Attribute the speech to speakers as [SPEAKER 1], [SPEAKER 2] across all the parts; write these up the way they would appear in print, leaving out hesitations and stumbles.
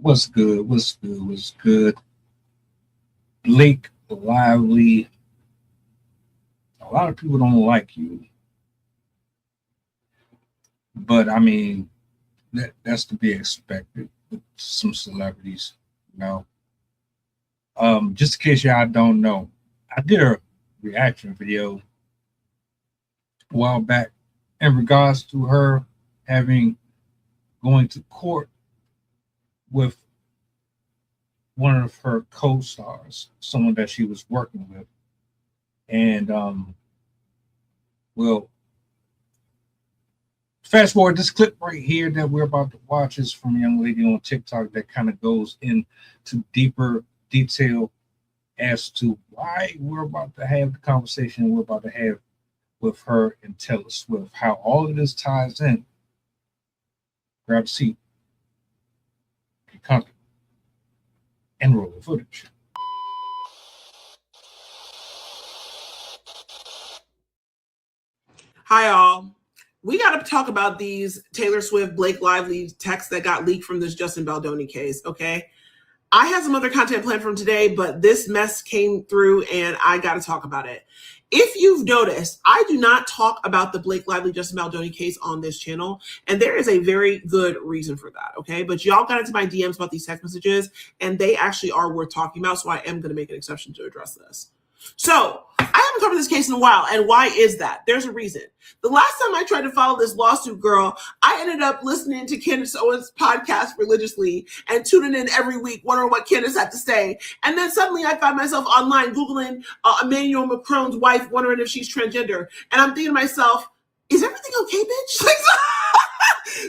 [SPEAKER 1] What's good? What's good? What's good? Blake Lively. A lot of people don't like you, but I mean that's to be expected with some celebrities. You know, just in case y'all don't know, I did a reaction video a while back in regards to her having going to court with one of her co-stars, someone that she was working with, and well, fast forward, this clip right here that we're about to watch is from a young lady on TikTok that kind of goes into deeper detail as to why we're about to have the conversation we're about to have with her and Taylor Swift, how all of this ties in. Grab a seat, get comfortable, and roll the footage.
[SPEAKER 2] Hi, all. We got to talk about these Taylor Swift, Blake Lively texts that got leaked from this Justin Baldoni case, okay? I had some other content planned from today, but this mess came through and I got to talk about it. If you've noticed, I do not talk about the Blake Lively, Justin Baldoni case on this channel, and there is a very good reason for that, okay? But y'all got into my DMs about these text messages, and they actually are worth talking about, so I am going to make an exception to address this. So, I haven't covered this case in a while, and why is that? There's a reason. The last time I tried to follow this lawsuit girl, I ended up listening to Candace Owens' podcast religiously and tuning in every week, wondering what Candace had to say. And then suddenly I found myself online Googling Emmanuel Macron's wife, wondering if she's transgender. And I'm thinking to myself, is everything okay, bitch?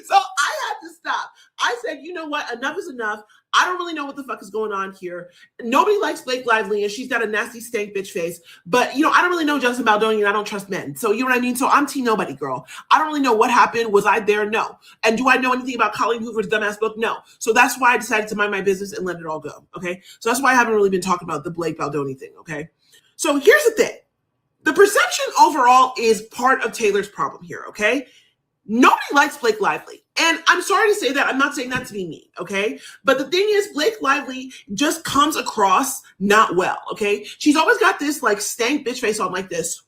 [SPEAKER 2] So I had to stop. I said, you know what? Enough is enough. I don't really know what the fuck is going on here. Nobody likes Blake Lively, and she's got a nasty stank bitch face. But, I don't really know Justin Baldoni, and I don't trust men. So, you know what I mean? So I'm team nobody, girl. I don't really know what happened. Was I there? No. And do I know anything about Colleen Hoover's dumbass book? No. So that's why I decided to mind my business and let it all go, okay? So that's why I haven't really been talking about the Blake Baldoni thing, okay? So here's the thing. The perception overall is part of Taylor's problem here, okay? Nobody likes Blake Lively. And I'm sorry to say that. I'm not saying that to be mean, okay? But the thing is, Blake Lively just comes across not well, okay? She's always got this like stank bitch face on like this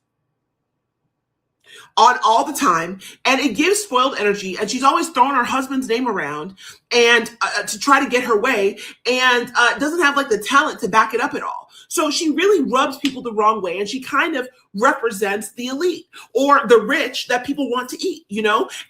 [SPEAKER 2] on all the time, and it gives spoiled energy, and she's always throwing her husband's name around and to try to get her way, and doesn't have like the talent to back it up at all. So she really rubs people the wrong way, and she kind of represents the elite or the rich that people want to eat,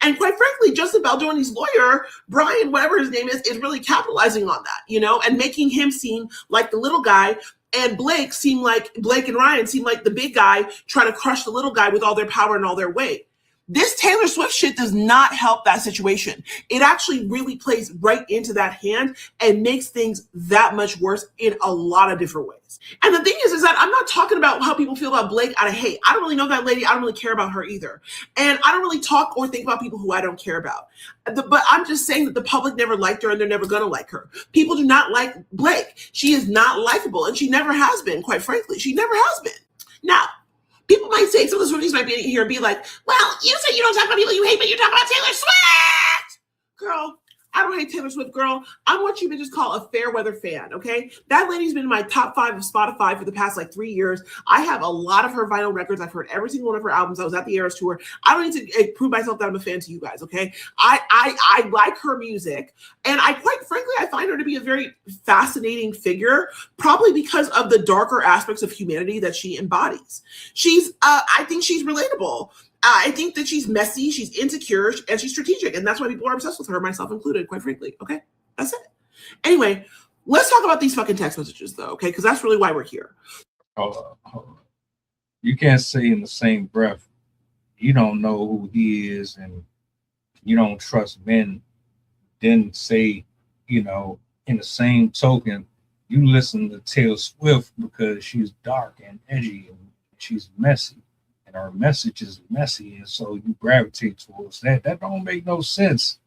[SPEAKER 2] And quite frankly, Justin Baldoni's lawyer, Brian, whatever his name is really capitalizing on that, and making him seem like the little guy. And Blake and Ryan seem like the big guy trying to crush the little guy with all their power and all their weight. This Taylor Swift shit does not help that situation. It actually really plays right into that hand and makes things that much worse in a lot of different ways. And the thing is that I'm not talking about how people feel about Blake out of hate. I don't really know that lady. I don't really care about her either. And I don't really talk or think about people who I don't care about. But I'm just saying that the public never liked her and they're never going to like her. People do not like Blake. She is not likable, and she never has been, quite frankly. She never has been. Now, people might say, some of the Swifties might be in here and be like, well, you say you don't talk about people you hate, but you're talking about Taylor Swift! Girl, I don't hate Taylor Swift, girl. I'm what you bitches call a fair weather fan, okay? That lady's been in my top 5 of Spotify for the past 3 years. I have a lot of her vinyl records. I've heard every single one of her albums. I was at the Eras tour. I don't need to prove myself that I'm a fan to you guys, okay? I like her music, and quite frankly, I find her to be a very fascinating figure, probably because of the darker aspects of humanity that she embodies. I think she's relatable. I think that she's messy, she's insecure, and she's strategic. And that's why people are obsessed with her, myself included, quite frankly. Okay? That's it. Anyway, let's talk about these fucking text messages, though, okay? Because that's really why we're here.
[SPEAKER 1] Hold on. You can't say in the same breath, you don't know who he is and you don't trust men, then say, in the same token, you listen to Taylor Swift because she's dark and edgy and she's messy. And our message is messy, and so you gravitate towards that. That don't make no sense.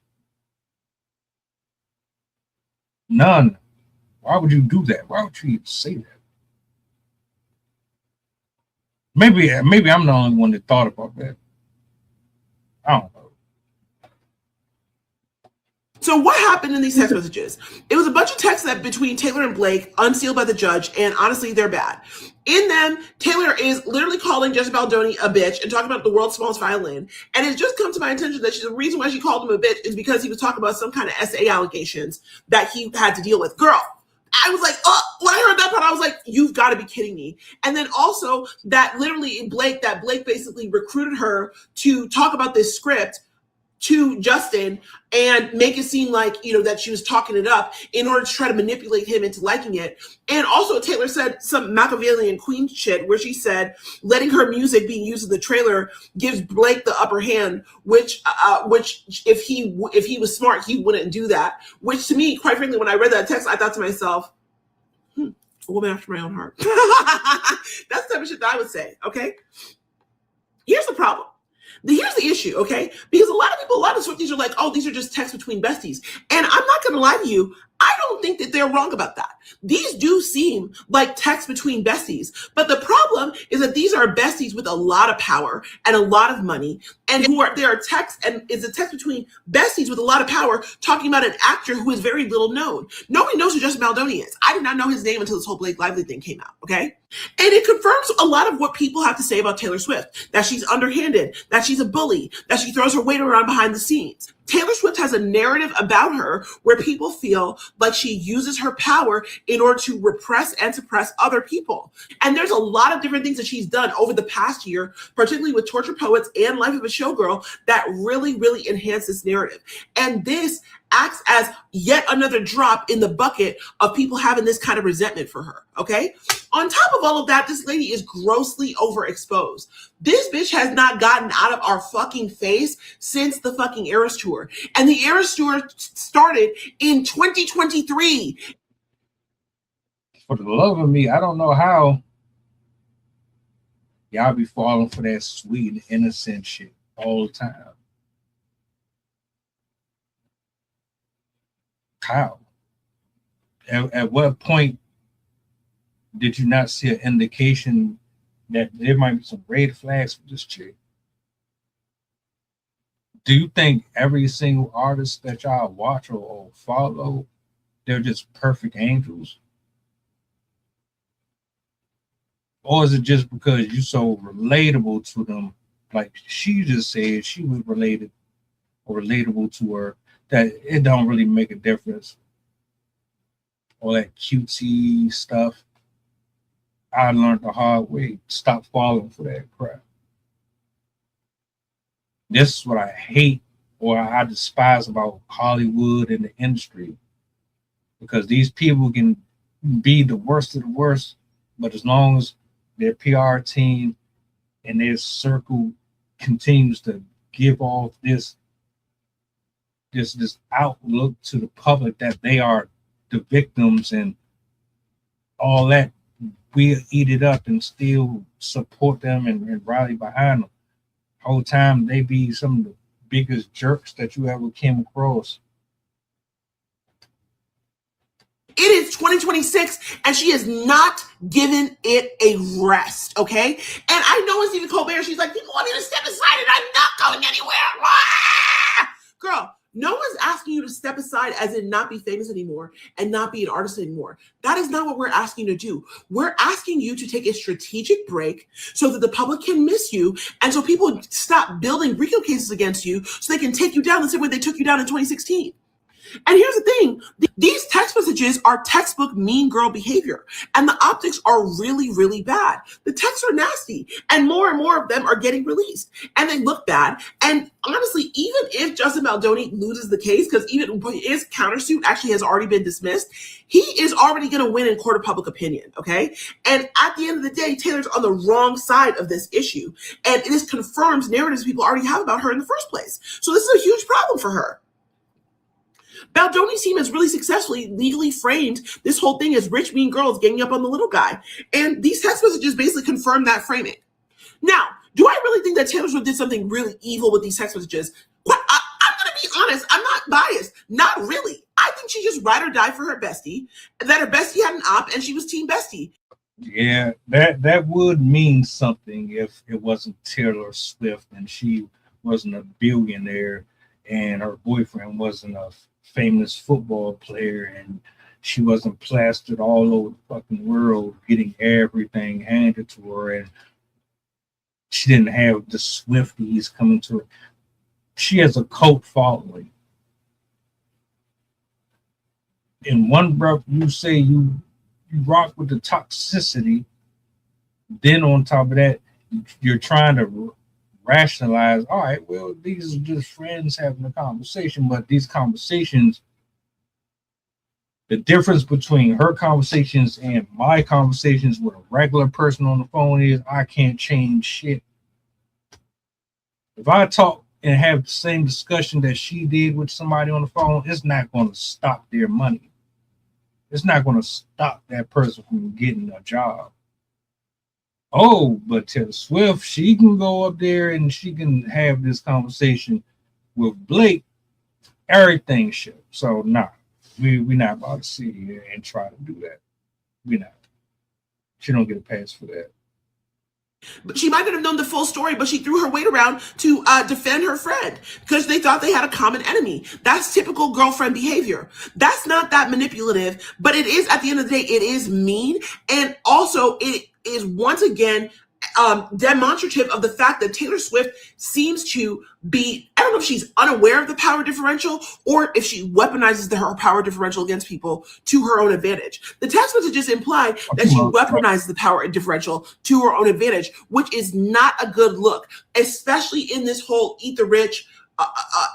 [SPEAKER 1] None. Why would you do that? Why would you even say that? Maybe I'm the only one that thought about that. I don't know.
[SPEAKER 2] So So what happened in these text messages? It was a bunch of texts that between Taylor and Blake, unsealed by the judge, and honestly, they're bad. In them, Taylor is literally calling Jesse Baldoni a bitch and talking about the world's smallest violin. And it's just come to my attention that the reason why she called him a bitch is because he was talking about some kind of SA allegations that he had to deal with. Girl, I was like, oh, when I heard that part, I was like, you've got to be kidding me. And then also that literally Blake basically recruited her to talk about this script to Justin and make it seem like, that she was talking it up in order to try to manipulate him into liking it. And also Taylor said some Machiavellian queen shit where she said letting her music being used in the trailer gives Blake the upper hand, which if he was smart, he wouldn't do that. Which to me, quite frankly, when I read that text, I thought to myself, a woman after my own heart. That's the type of shit that I would say, okay? Here's the problem. Here's the issue, okay? Because a lot of Swifties are like, oh, these are just texts between besties. And I'm not going to lie to you, I don't think that they're wrong about that. These do seem like texts between besties. But the problem is that these are besties with a lot of power and a lot of money. And there are texts, and it's a text between besties with a lot of power talking about an actor who is very little known. Nobody knows who Justin Baldoni is. I did not know his name until this whole Blake Lively thing came out, okay? And it confirms a lot of what people have to say about Taylor Swift, that she's underhanded, that she's a bully, that she throws her weight around behind the scenes. Taylor Swift has a narrative about her where people feel like she uses her power in order to repress and suppress other people. And there's a lot of different things that she's done over the past year, particularly with Torture Poets and Life of a Showgirl, that really, really enhance this narrative. And this acts as yet another drop in the bucket of people having this kind of resentment for her, okay? On top of all of that, this lady is grossly overexposed. This bitch has not gotten out of our fucking face since the fucking Eras Tour. And the Eras Tour started in 2023.
[SPEAKER 1] For the love of me, I don't know how y'all be falling for that sweet and innocent shit all the time. How? At what point did you not see an indication that there might be some red flags for this chick? Do you think every single artist that y'all watch or follow, they're just perfect angels? Or is it just because you're so relatable to them? Like she just said she was related or relatable to her, that it don't really make a difference. All that cutesy stuff. I learned the hard way. Stop falling for that crap. This is what I hate or I despise about Hollywood and the industry. Because these people can be the worst of the worst, but as long as their PR team and their circle continues to give off this outlook to the public that they are the victims and all that, we'll eat it up and still support them and rally behind them. The whole time they be some of the biggest jerks that you ever came across.
[SPEAKER 2] It is 2026 and she is not giving it a rest, okay? And I know it's even Colbert. She's like, people want me to step aside and I'm not going anywhere. Girl, no one's asking you to step aside as in not be famous anymore and not be an artist anymore. That is not what we're asking you to do. We're asking you to take a strategic break so that the public can miss you and so people stop building RICO cases against you so they can take you down the same way they took you down in 2016. And here's the thing, these text messages are textbook mean girl behavior, and the optics are really, really bad. The texts are nasty, and more of them are getting released, and they look bad. And honestly, even if Justin Baldoni loses the case, because even his countersuit actually has already been dismissed, he is already going to win in court of public opinion, okay? And at the end of the day, Taylor's on the wrong side of this issue, and this confirms narratives people already have about her in the first place. So this is a huge problem for her. Baldoni's team has really successfully legally framed this whole thing as rich, mean girls ganging up on the little guy. And these text messages basically confirm that framing. Now, do I really think that Taylor Swift did something really evil with these text messages? I'm going to be honest. I'm not biased. Not really. I think she just ride or die for her bestie, that her bestie had an op and she was team bestie.
[SPEAKER 1] Yeah, that would mean something if it wasn't Taylor Swift and she wasn't a billionaire and her boyfriend wasn't a famous football player, and she wasn't plastered all over the fucking world getting everything handed to her, and she didn't have the Swifties coming to her. She has a cult following. In one breath, you say you rock with the toxicity. Then on top of that, you're trying to rationalize. All right, well, these are just friends having a conversation, but these conversations, the difference between her conversations and my conversations with a regular person on the phone is I can't change shit. If I talk and have the same discussion that she did with somebody on the phone, it's not going to stop their money. It's not going to stop that person from getting a job. Oh, but Taylor Swift, she can go up there and she can have this conversation with Blake. Everything shit. So nah, we're not about to sit here and try to do that. We're not. She don't get a pass for that.
[SPEAKER 2] But she might not have known the full story, but she threw her weight around to defend her friend because they thought they had a common enemy. That's typical girlfriend behavior. That's not that manipulative, but it is, at the end of the day, it is mean. And also it is once again demonstrative of the fact that Taylor Swift seems to be, I don't know if she's unaware of the power differential or if she weaponizes her power differential against people to her own advantage. The text messages imply that she weaponizes the power differential to her own advantage, which is not a good look, especially in this whole eat the rich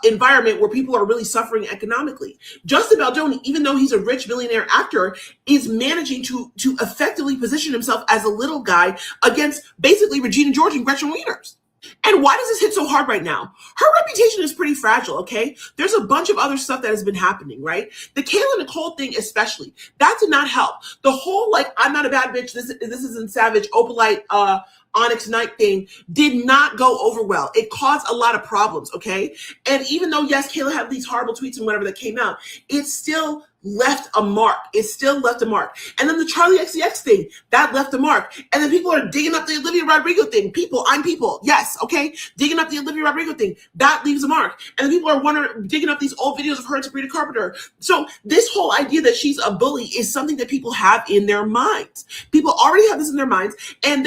[SPEAKER 2] environment where people are really suffering economically. Justin Baldoni, even though he's a rich millionaire actor, is managing to effectively position himself as a little guy against basically Regina George and Gretchen Wieners. And why does this hit so hard right now? Her reputation is pretty fragile, okay? There's a bunch of other stuff that has been happening, right? The Kayla Nicole thing especially, that did not help. The whole, like, I'm not a bad bitch, this isn't savage, Opalite, Onyx Knight thing did not go over well. It caused a lot of problems, okay? And even though, yes, Kayla had these horrible tweets and whatever that came out, it still left a mark. It still left a mark. And then the Charlie XCX thing, that left a mark. And then people are digging up the Olivia Rodrigo thing. People, I'm people. Yes, okay? Digging up the Olivia Rodrigo thing, that leaves a mark. And then people are digging up these old videos of her and Sabrina Carpenter. So this whole idea that she's a bully is something that people have in their minds. People already have this in their minds, and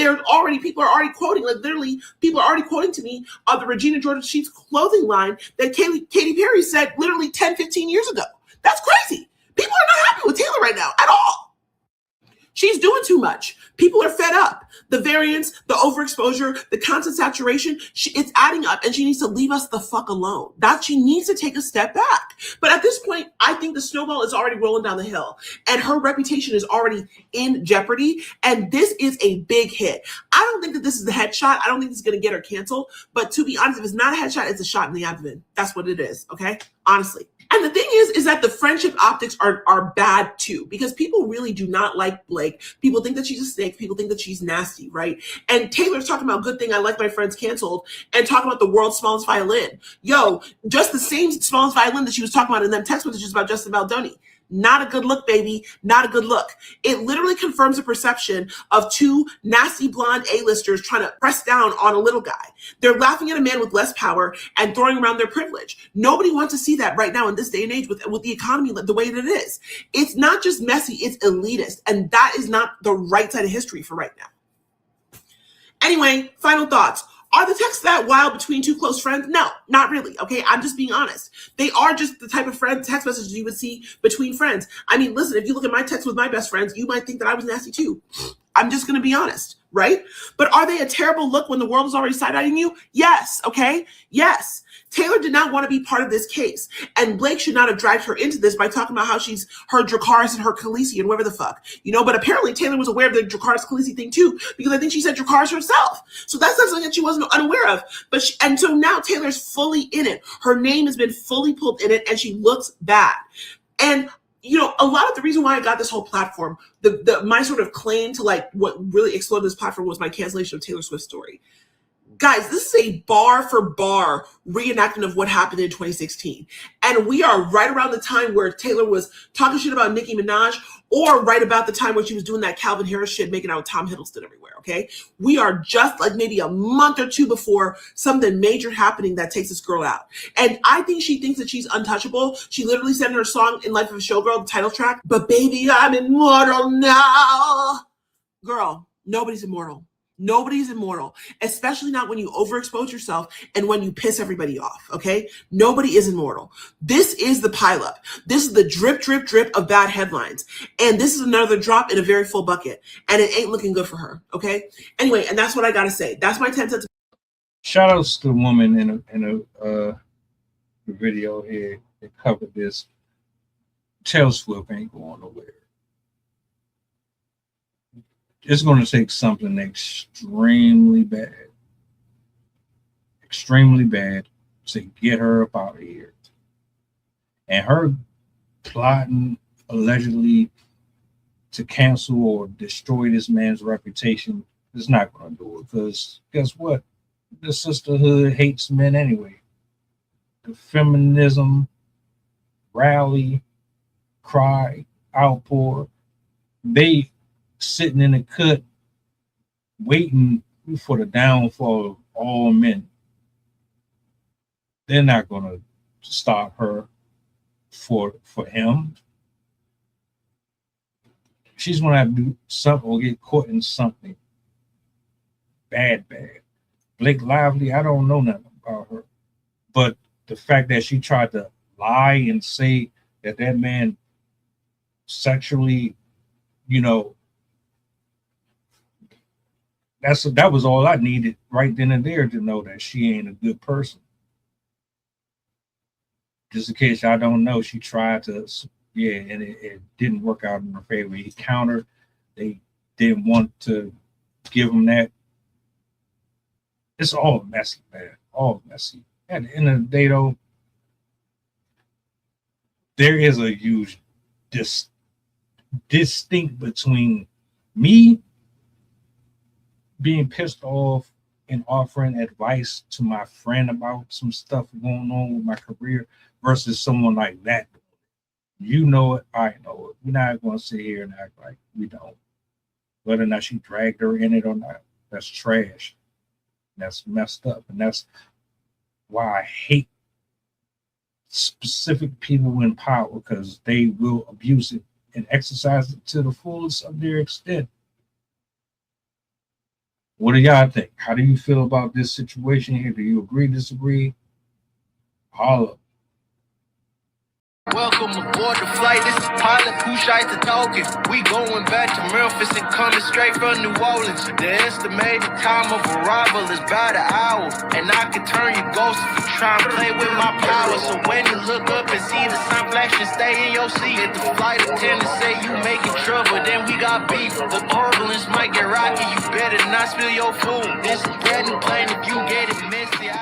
[SPEAKER 2] people are already quoting, like literally, people are already quoting to me the Regina George Sheets clothing line that Katy Perry said literally 10, 15 years ago. That's crazy. People are not happy with Taylor right now at all. She's doing too much. People are fed up. The variance, the overexposure, the constant saturation, it's adding up, and she needs to leave us the fuck alone. She needs to take a step back. But at this point, I think the snowball is already rolling down the hill, and her reputation is already in jeopardy, and this is a big hit. I don't think that this is the headshot. I don't think this is going to get her canceled, but to be honest, if it's not a headshot, it's a shot in the abdomen. That's what it is, okay? Honestly. And the thing is that the friendship optics are bad too, because people really do not like Blake. People think that she's a snake. People think that she's nasty, right? And Taylor's talking about good thing, I like my friends canceled, and talking about the world's smallest violin. Yo, just the same smallest violin that she was talking about in them text messages about Justin Baldoni. Not a good look, baby. Not a good look. It literally confirms the perception of two nasty blonde A-listers trying to press down on a little guy. They're laughing at a man with less power and throwing around their privilege. Nobody wants to see that right now in this day and age with the economy the way that it is. It's not just messy, it's elitist. And that is not the right side of history for right now. Anyway, final thoughts. Are the texts that wild between two close friends? No, not really, okay? I'm just being honest. They are just the type of text messages you would see between friends. I mean, listen, if you look at my text with my best friends, you might think that I was nasty too. I'm just going to be honest, right? But are they a terrible look when the world is already side-eyeing you? Yes, okay? Yes. Taylor did not want to be part of this case. And Blake should not have dragged her into this by talking about how she's her Dracarys and her Khaleesi and whatever the fuck. But apparently Taylor was aware of the Dracarys Khaleesi thing too, because I think she said Dracarys herself. So that's not something that she wasn't unaware of. And so now Taylor's fully in it. Her name has been fully pulled in it, and she looks bad. And a lot of the reason why I got this whole platform, my sort of claim to like what really exploded this platform was my cancellation of Taylor Swift's story. Guys, this is a bar for bar reenactment of what happened in 2016. And we are right around the time where Taylor was talking shit about Nicki Minaj, or right about the time where she was doing that Calvin Harris shit, making out with Tom Hiddleston everywhere, okay? We are just like maybe a month or two before something major happening that takes this girl out. And I think she thinks that she's untouchable. She literally said in her song, In Life of a Showgirl, the title track, but baby, I'm immortal now. Girl, nobody's immortal. Nobody's immortal, especially not when you overexpose yourself and when you piss everybody off, okay? Nobody is immortal. This is the pileup. This is the drip, drip, drip of bad headlines. And this is another drop in a very full bucket. And it ain't looking good for her, okay? Anyway, and that's what I gotta say. That's my 10 cents.
[SPEAKER 1] Shout outs to the woman in a video here that covered this. Taylor Swift ain't going nowhere. It's going to take something extremely bad to get her up out of here. And her plotting allegedly to cancel or destroy this man's reputation is not going to do it, because guess what? The sisterhood hates men anyway. The feminism rally, cry, outpour, they sitting in the cut waiting for the downfall of all men. They're not going to stop her for him. She's going to have to do something or get caught in something bad. Blake Lively, I don't know nothing about her, but the fact that she tried to lie and say that man sexually, that was all I needed right then and there to know that she ain't a good person. Just in case I don't know, she tried to, and it didn't work out in her favor. He countered. They didn't want to give him that. It's all messy, man. All messy. At the end of the day, though, there is a huge distinct between me being pissed off and offering advice to my friend about some stuff going on with my career versus someone like that. You know it, I know it. We're not going to sit here and act like we don't. Whether or not she dragged her in it or not, that's trash. That's messed up. And that's why I hate specific people in power, because they will abuse it and exercise it to the fullest of their extent. What do y'all think? How do you feel about this situation here? Do you agree, disagree? Holla.
[SPEAKER 3] Welcome aboard the flight. This is pilot Kushite the talking. We going back to Memphis and coming straight from New Orleans. The estimated time of arrival is about an hour, and I can turn your ghost if you try and play with my power. So when you look up and see the sign flashing, stay in your seat. If the flight attendant say you making trouble, then we got beef. The turbulence might get rocky. You better not spill your food. This is brand new plane. If you get it messy,